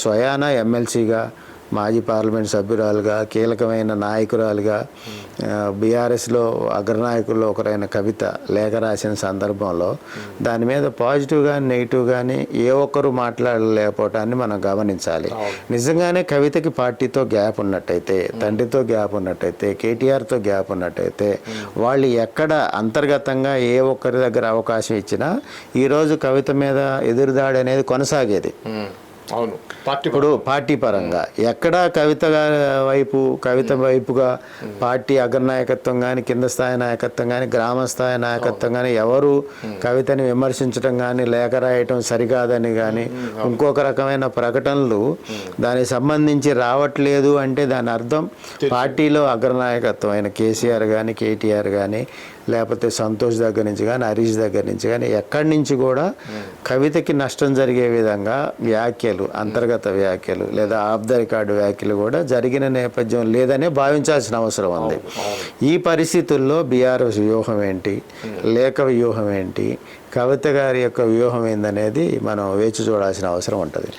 స్వయాన ఎమ్మెల్సీగా, మాజీ పార్లమెంట్ సభ్యురాలుగా, కీలకమైన నాయకురాలుగా, బీఆర్ఎస్లో అగ్రనాయకుల్లో ఒకరైన కవిత లేఖ రాసిన సందర్భంలో దాని మీద పాజిటివ్ కానీ నెగిటివ్ కానీ ఏ ఒక్కరు మాట్లాడలేకపోవటాన్ని మనం గమనించాలి. నిజంగానే కవితకి పార్టీతో గ్యాప్ ఉన్నట్టయితే, తండ్రితో గ్యాప్ ఉన్నట్టయితే, కేటీఆర్తో గ్యాప్ ఉన్నట్టయితే, వాళ్ళు ఎక్కడ అంతర్గతంగా ఏ ఒక్కరి దగ్గర అవకాశం ఇచ్చినా ఈరోజు కవిత మీద ఎదురుదాడి అనేది కొనసాగేది. అవును, ఇప్పుడు పార్టీ పరంగా ఎక్కడా కవిత వైపుగా పార్టీ అగ్రనాయకత్వం కానీ, కింద స్థాయి నాయకత్వం కానీ, గ్రామ స్థాయి నాయకత్వం కానీ ఎవరు కవితని విమర్శించడం కానీ, లేఖ రాయటం సరికాదని కానీ, ఇంకొక రకమైన ప్రకటనలు దానికి సంబంధించి రావట్లేదు అంటే దాని అర్థం పార్టీలో అగ్రనాయకత్వం అయిన కేసీఆర్ కానీ, కేటీఆర్ కానీ, లేకపోతే సంతోష్ దగ్గర నుంచి కానీ, హరీష్ దగ్గర నుంచి కానీ ఎక్కడి నుంచి కూడా కవితకి నష్టం జరిగే విధంగా వ్యాఖ్యలు, అంతర్గత వ్యాఖ్యలు లేదా ఆఫ్ ద రికార్డు వ్యాఖ్యలు కూడా జరిగిన నేపథ్యం లేదనే భావించాల్సిన అవసరం ఉంది. ఈ పరిస్థితుల్లో బీఆర్ఎస్ వ్యూహం ఏంటి, లేఖ వ్యూహం ఏంటి, కవిత గారి యొక్క వ్యూహం ఏందనేది మనం వేచి చూడాల్సిన అవసరం ఉంటుంది.